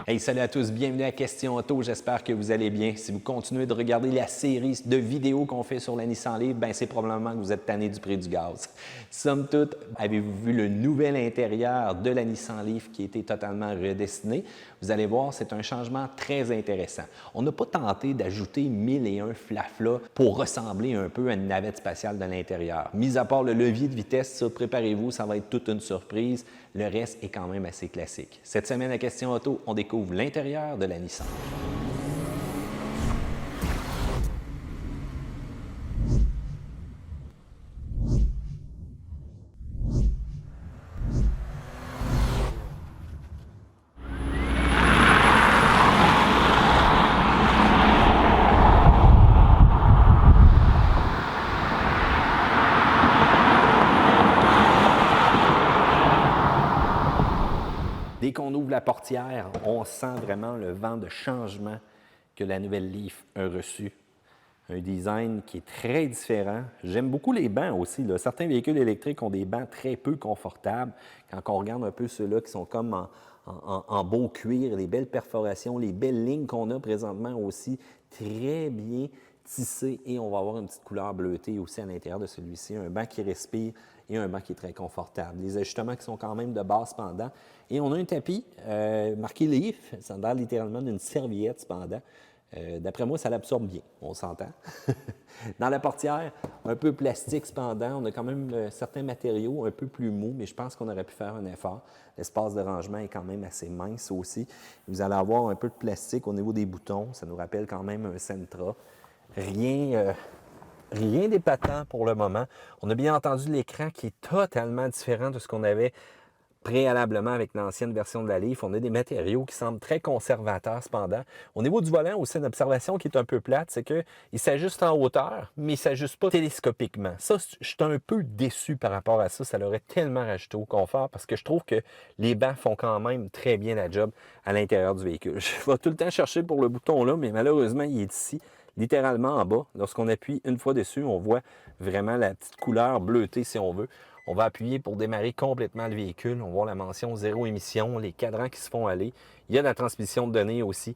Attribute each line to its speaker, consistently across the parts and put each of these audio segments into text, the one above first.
Speaker 1: Hey, salut à tous, bienvenue à Question Auto, j'espère que vous allez bien. Si vous continuez de regarder la série de vidéos qu'on fait sur la Nissan Leaf, ben c'est probablement que vous êtes tanné du prix du gaz. Somme toute, avez-vous vu le nouvel intérieur de la Nissan Leaf qui a été totalement redessiné? Vous allez voir, c'est un changement très intéressant. On n'a pas tenté d'ajouter 1001 flaflas pour ressembler un peu à une navette spatiale de l'intérieur. Mis à part le levier de vitesse, ça, préparez-vous, ça va être toute une surprise. Le reste est quand même assez classique. Cette semaine à Question Auto, on découvre l'intérieur de la Nissan. Dès qu'on ouvre la portière, on sent vraiment le vent de changement que la nouvelle Leaf a reçu. Un design qui est très différent. J'aime beaucoup les bancs aussi, là. Certains véhicules électriques ont des bancs très peu confortables. Quand on regarde un peu ceux-là qui sont comme en beau cuir, les belles perforations, les belles lignes qu'on a présentement aussi, très bien tissées. Et on va avoir une petite couleur bleutée aussi à l'intérieur de celui-ci. Un banc qui respire et un banc qui est très confortable. Les ajustements qui sont quand même de base cependant. Et on a un tapis marqué Leaf. Ça a l'air littéralement d'une serviette cependant. D'après moi, ça l'absorbe bien, on s'entend. Dans la portière, un peu plastique cependant, on a quand même certains matériaux un peu plus mous, mais je pense qu'on aurait pu faire un effort. L'espace de rangement est quand même assez mince aussi. Vous allez avoir un peu de plastique au niveau des boutons, ça nous rappelle quand même un Sentra. Rien d'épatant pour le moment. On a bien entendu l'écran qui est totalement différent de ce qu'on avait préalablement avec l'ancienne version de la Leaf. On a des matériaux qui semblent très conservateurs cependant. Au niveau du volant aussi, une observation qui est un peu plate, c'est qu'il s'ajuste en hauteur, mais il ne s'ajuste pas télescopiquement. Ça, je suis un peu déçu par rapport à ça. Ça l'aurait tellement rajouté au confort parce que je trouve que les bancs font quand même très bien la job à l'intérieur du véhicule. Je vais tout le temps chercher pour le bouton là, mais malheureusement, il est ici, littéralement en bas. Lorsqu'on appuie une fois dessus, on voit vraiment la petite couleur bleutée si on veut. On va appuyer pour démarrer complètement le véhicule. On voit la mention zéro émission, les cadrans qui se font aller. Il y a la transmission de données aussi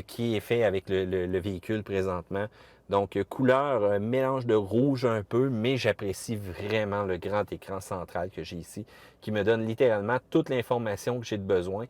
Speaker 1: qui est fait avec le véhicule présentement. Donc, couleur, mélange de rouge un peu, mais j'apprécie vraiment le grand écran central que j'ai ici, qui me donne littéralement toute l'information que j'ai de besoin.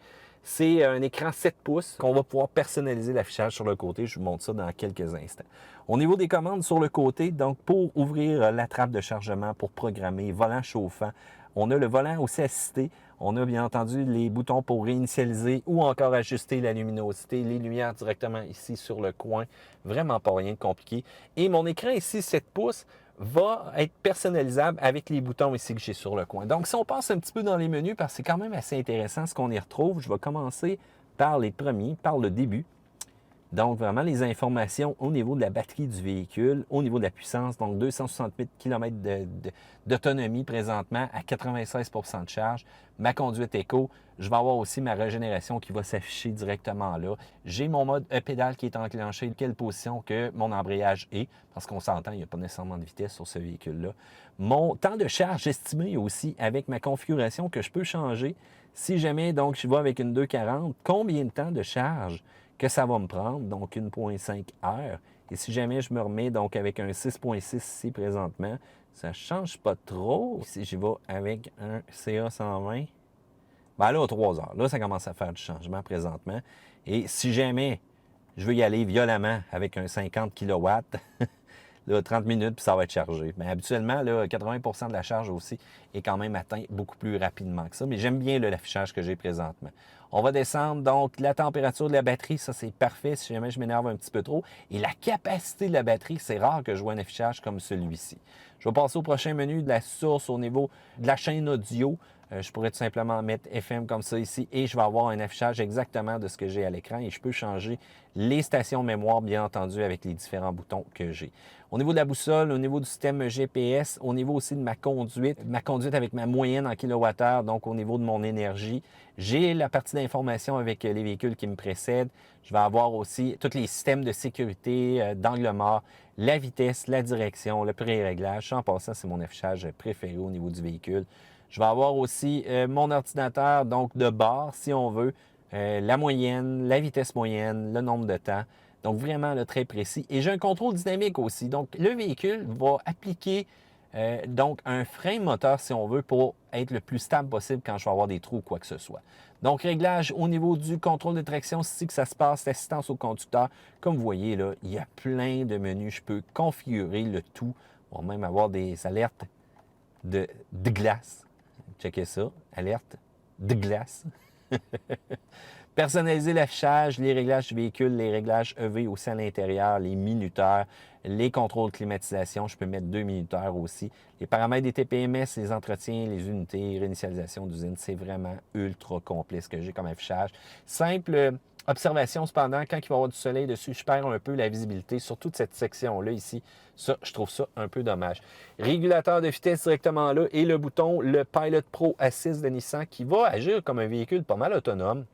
Speaker 1: C'est un écran 7 pouces qu'on va pouvoir personnaliser l'affichage sur le côté. Je vous montre ça dans quelques instants. Au niveau des commandes sur le côté, donc pour ouvrir la trappe de chargement, pour programmer, volant chauffant, on a le volant aussi assisté. On a bien entendu les boutons pour réinitialiser ou encore ajuster la luminosité, les lumières directement ici sur le coin. Vraiment pas rien de compliqué. Et mon écran ici 7 pouces va être personnalisable avec les boutons ici que j'ai sur le coin. Donc, si on passe un petit peu dans les menus, parce que c'est quand même assez intéressant ce qu'on y retrouve, je vais commencer par les premiers, par le début. Donc, vraiment, les informations au niveau de la batterie du véhicule, au niveau de la puissance, donc 268 km d'autonomie présentement à 96 % de charge. Ma conduite éco, je vais avoir aussi ma régénération qui va s'afficher directement là. J'ai mon mode e-pédale qui est enclenché, quelle position que mon embrayage est, parce qu'on s'entend, il n'y a pas nécessairement de vitesse sur ce véhicule-là. Mon temps de charge estimé aussi avec ma configuration que je peux changer. Si jamais, donc, je vais avec une 240, combien de temps de charge que ça va me prendre, donc 1,5 heure. Et si jamais je me remets donc avec un 6,6 ici présentement, ça ne change pas trop. Si j'y vais avec un CA 120, ben là, 3 heures. Là, ça commence à faire du changement présentement. Et si jamais je veux y aller violemment avec un 50 kW, là, 30 minutes, puis ça va être chargé. Mais habituellement, là, 80 % de la charge aussi est quand même atteint beaucoup plus rapidement que ça. Mais j'aime bien l'affichage que j'ai présentement. On va descendre, donc, la température de la batterie, ça, c'est parfait si jamais je m'énerve un petit peu trop. Et la capacité de la batterie, c'est rare que je vois un affichage comme celui-ci. Je vais passer au prochain menu de la source au niveau de la chaîne audio. Je pourrais tout simplement mettre FM comme ça ici et je vais avoir un affichage exactement de ce que j'ai à l'écran et je peux changer les stations mémoire, bien entendu, avec les différents boutons que j'ai. Au niveau de la boussole, au niveau du système GPS, au niveau aussi de ma conduite avec ma moyenne en kilowattheure, donc au niveau de mon énergie, j'ai la partie d'information avec les véhicules qui me précèdent. Je vais avoir aussi tous les systèmes de sécurité, d'angle mort, la vitesse, la direction, le pré-réglage. En passant, c'est mon affichage préféré au niveau du véhicule. Je vais avoir aussi mon ordinateur, donc de bord, si on veut, la moyenne, la vitesse moyenne, le nombre de temps. Donc, vraiment là, très précis. Et j'ai un contrôle dynamique aussi. Donc, le véhicule va appliquer donc un frein moteur, si on veut, pour être le plus stable possible quand je vais avoir des trous ou quoi que ce soit. Donc, réglage au niveau du contrôle de traction, c'est que ça se passe, l'assistance au conducteur. Comme vous voyez, là, il y a plein de menus. Je peux configurer le tout. On va même avoir des alertes de glace. Checkez ça. Alerte de glace. Personnaliser l'affichage, les réglages du véhicule, les réglages EV aussi à l'intérieur, les minuteurs, les contrôles de climatisation. Je peux mettre 2 minuteurs aussi. Les paramètres des TPMS, les entretiens, les unités, réinitialisation d'usine. C'est vraiment ultra complet ce que j'ai comme affichage. Simple observation cependant, quand il va y avoir du soleil dessus, je perds un peu la visibilité sur toute cette section-là ici. Ça, je trouve ça un peu dommage. Régulateur de vitesse directement là et le bouton, le Pilot Pro A6 de Nissan qui va agir comme un véhicule pas mal autonome,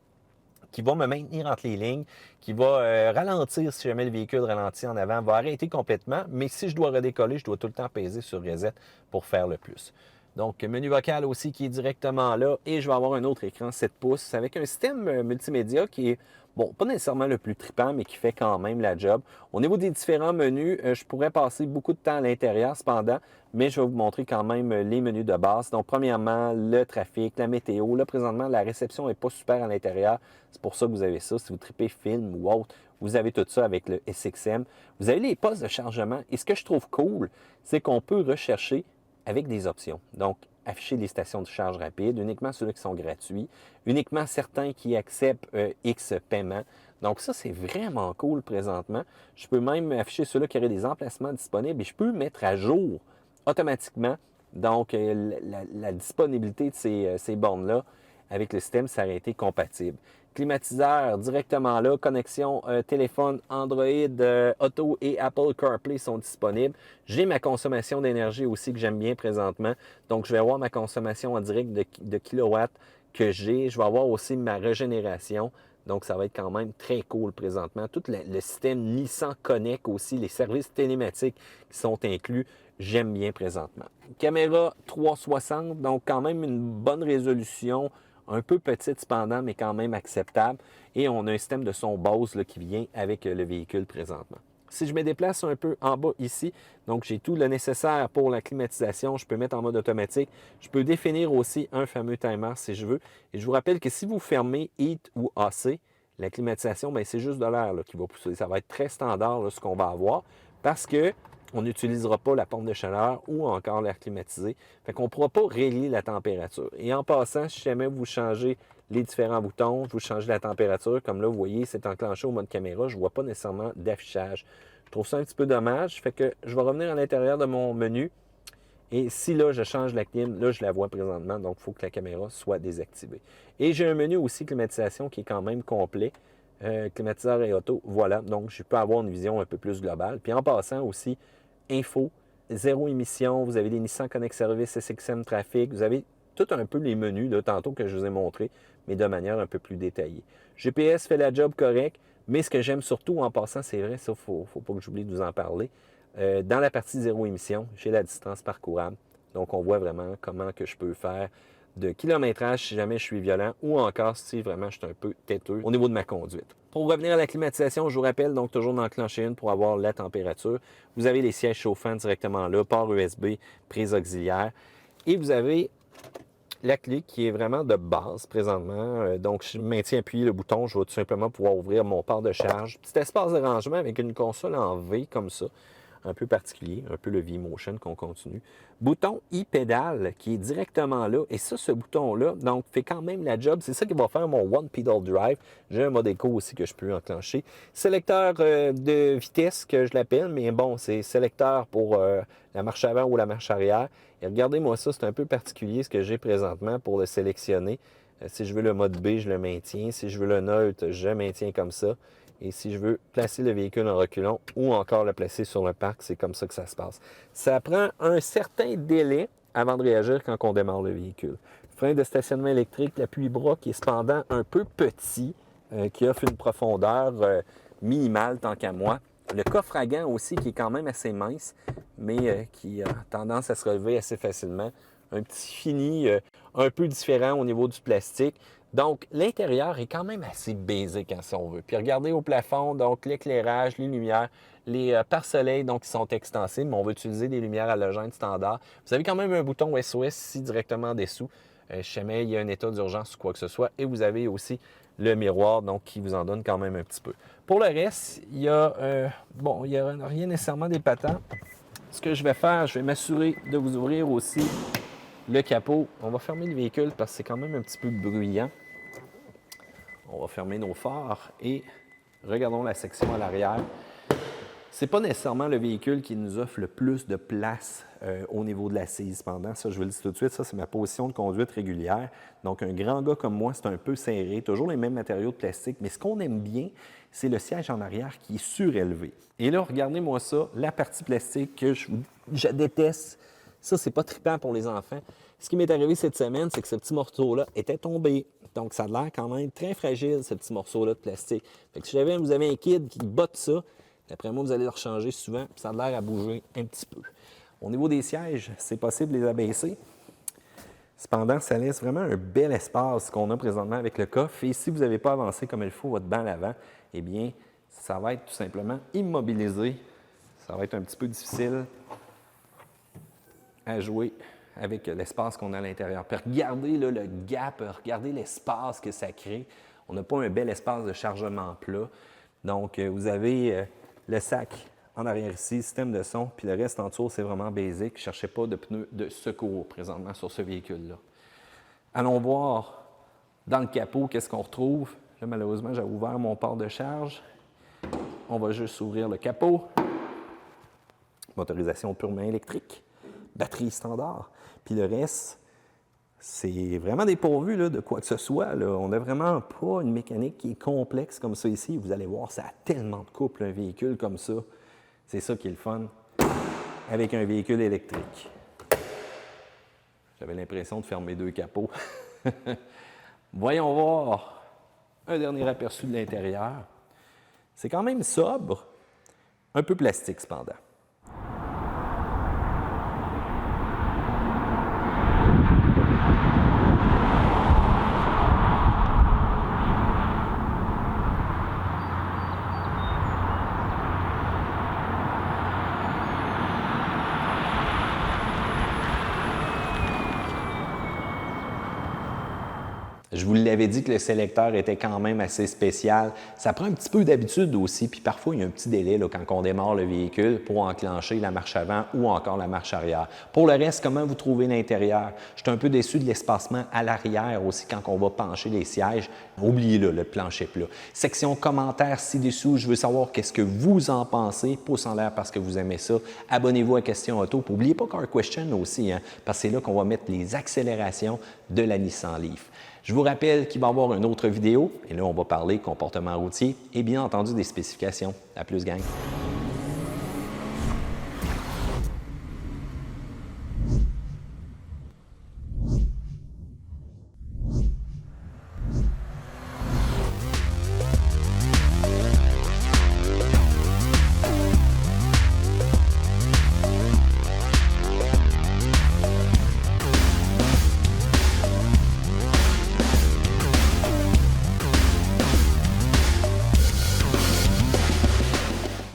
Speaker 1: qui va me maintenir entre les lignes, qui va ralentir si jamais le véhicule ralentit en avant, va arrêter complètement, mais si je dois redécoller, je dois tout le temps peser sur Reset pour faire le plus. Donc, menu vocal aussi qui est directement là et je vais avoir un autre écran 7 pouces avec un système multimédia qui est, bon, pas nécessairement le plus trippant, mais qui fait quand même la job. Au niveau des différents menus, je pourrais passer beaucoup de temps à l'intérieur cependant, mais je vais vous montrer quand même les menus de base. Donc, premièrement, le trafic, la météo. Là, présentement, la réception n'est pas super à l'intérieur. C'est pour ça que vous avez ça. Si vous tripez film ou autre, vous avez tout ça avec le SXM. Vous avez les postes de chargement. Et ce que je trouve cool, c'est qu'on peut rechercher avec des options. Donc, afficher les stations de charge rapide, uniquement ceux-là qui sont gratuits, uniquement certains qui acceptent X paiement. Donc, ça, c'est vraiment cool présentement. Je peux même afficher ceux-là qui auraient des emplacements disponibles et je peux mettre à jour automatiquement donc la disponibilité de ces bornes-là avec le système, ça aurait été compatible. Climatiseur directement là, connexion téléphone, Android, Auto et Apple CarPlay sont disponibles. J'ai ma consommation d'énergie aussi que j'aime bien présentement. Donc, je vais avoir ma consommation en direct de kilowatts que j'ai. Je vais avoir aussi ma régénération. Donc, ça va être quand même très cool présentement. Tout le système Nissan Connect aussi, les services télématiques qui sont inclus, j'aime bien présentement. Caméra 360, donc quand même une bonne résolution, un peu petite cependant, mais quand même acceptable. Et on a un système de son Bose là, qui vient avec le véhicule présentement. Si je me déplace un peu en bas ici, donc j'ai tout le nécessaire pour la climatisation, je peux mettre en mode automatique. Je peux définir aussi un fameux timer si je veux. Et je vous rappelle que si vous fermez Heat ou AC, la climatisation, c'est juste de l'air qui va pousser. Ça va être très standard là, ce qu'on va avoir parce que on n'utilisera pas la pompe de chaleur ou encore l'air climatisé. Fait qu'on ne pourra pas régler la température. Et en passant, si jamais vous changez les différents boutons, vous changez la température, comme là, vous voyez, c'est enclenché au mode caméra, je ne vois pas nécessairement d'affichage. Je trouve ça un petit peu dommage. Fait que je vais revenir à l'intérieur de mon menu. Et si là, je change la clim, là, je la vois présentement, donc il faut que la caméra soit désactivée. Et j'ai un menu aussi climatisation qui est quand même complet. Climatiseur et auto, voilà. Donc, je peux avoir une vision un peu plus globale. Puis en passant aussi, info, zéro émission, vous avez les Nissan Connect Service, SXM Trafic, vous avez tout un peu les menus de tantôt que je vous ai montré, mais de manière un peu plus détaillée. GPS fait la job correct, mais ce que j'aime surtout en passant, c'est vrai, ça, il ne faut pas que j'oublie de vous en parler. Dans la partie zéro émission, j'ai la distance parcourable. Donc, on voit vraiment comment que je peux faire de kilométrage si jamais je suis violent ou encore si vraiment je suis un peu têteux au niveau de ma conduite. Pour revenir à la climatisation, je vous rappelle donc toujours d'enclencher une pour avoir la température. Vous avez les sièges chauffants directement là, port USB, prise auxiliaire. Et vous avez la clé qui est vraiment de base présentement. Donc, je maintiens appuyé le bouton, je vais tout simplement pouvoir ouvrir mon port de charge. Petit espace de rangement avec une console en V comme ça. Un peu particulier, un peu le V-Motion qu'on continue. Bouton e-pédale qui est directement là. Et ça, ce bouton-là, donc, fait quand même la job. C'est ça qui va faire mon One Pedal Drive. J'ai un mode éco aussi que je peux enclencher. Sélecteur de vitesse que je l'appelle, mais bon, c'est sélecteur pour la marche avant ou la marche arrière. Et regardez-moi ça, c'est un peu particulier ce que j'ai présentement pour le sélectionner. Si je veux le mode B, je le maintiens. Si je veux le neutre, je maintiens comme ça. Et si je veux placer le véhicule en reculant ou encore le placer sur le parc, c'est comme ça que ça se passe. Ça prend un certain délai avant de réagir quand on démarre le véhicule. Frein de stationnement électrique, l'appui-bras qui est cependant un peu petit, qui offre une profondeur minimale tant qu'à moi. Le coffre à gants aussi qui est quand même assez mince, mais qui a tendance à se relever assez facilement. Un petit fini un peu différent au niveau du plastique. Donc, l'intérieur est quand même assez basique, hein, si on veut. Puis regardez au plafond, donc l'éclairage, les lumières, les pare-soleil, donc qui sont extensibles, mais on va utiliser des lumières halogènes standard. Vous avez quand même un bouton SOS ici directement en dessous, si jamais il y a un état d'urgence ou quoi que ce soit. Et vous avez aussi le miroir, donc qui vous en donne quand même un petit peu. Pour le reste, il y a, bon, il n'y a rien nécessairement d'épatant. Ce que je vais faire, je vais m'assurer de vous ouvrir aussi le capot. On va fermer le véhicule parce que c'est quand même un petit peu bruyant. On va fermer nos phares et regardons la section à l'arrière. Ce n'est pas nécessairement le véhicule qui nous offre le plus de place au niveau de l'assise. Cependant, ça, je vous le dis tout de suite, ça, c'est ma position de conduite régulière. Donc, un grand gars comme moi, c'est un peu serré, toujours les mêmes matériaux de plastique. Mais ce qu'on aime bien, c'est le siège en arrière qui est surélevé. Et là, regardez-moi ça, la partie plastique que je déteste. Ça, c'est pas trippant pour les enfants. Ce qui m'est arrivé cette semaine, c'est que ce petit morceau-là était tombé. Donc, ça a l'air quand même très fragile, ce petit morceau-là de plastique. Fait que si jamais vous avez un kid qui botte ça, d'après moi, vous allez le rechanger souvent, puis ça a l'air à bouger un petit peu. Au niveau des sièges, c'est possible de les abaisser. Cependant, ça laisse vraiment un bel espace qu'on a présentement avec le coffre. Et si vous n'avez pas avancé comme il faut votre banc à l'avant, eh bien, ça va être tout simplement immobilisé. Ça va être un petit peu difficile à jouer avec l'espace qu'on a à l'intérieur. Puis regardez là, le gap, regardez l'espace que ça crée. On n'a pas un bel espace de chargement plat. Donc, vous avez le sac en arrière ici, système de son, puis le reste en dessous, c'est vraiment basique. Ne cherchez pas de pneus de secours présentement sur ce véhicule-là. Allons voir dans le capot qu'est-ce qu'on retrouve. Là, malheureusement, j'ai ouvert mon port de charge. On va juste ouvrir le capot. Motorisation purement électrique. Batterie standard. Puis le reste, c'est vraiment dépourvu là, de quoi que ce soit. Là. On n'a vraiment pas une mécanique qui est complexe comme ça ici. Vous allez voir, ça a tellement de couple, un véhicule comme ça. C'est ça qui est le fun avec un véhicule électrique. J'avais l'impression de fermer deux capots. Voyons voir un dernier aperçu de l'intérieur. C'est quand même sobre, un peu plastique cependant. Je vous l'avais dit que le sélecteur était quand même assez spécial. Ça prend un petit peu d'habitude aussi, puis parfois il y a un petit délai là, quand on démarre le véhicule pour enclencher la marche avant ou encore la marche arrière. Pour le reste, comment vous trouvez l'intérieur? Je suis un peu déçu de l'espacement à l'arrière aussi quand on va pencher les sièges. Oubliez-le, le plancher plat. Section commentaires ci-dessous, je veux savoir qu'est-ce que vous en pensez. Pouce en l'air parce que vous aimez ça. Abonnez-vous à Question Auto. N'oubliez pas Car Question aussi, hein, parce que c'est là qu'on va mettre les accélérations de la Nissan Leaf. Je vous rappelle qu'il va y avoir une autre vidéo, et là, on va parler comportement routier et bien entendu des spécifications. À plus, gang!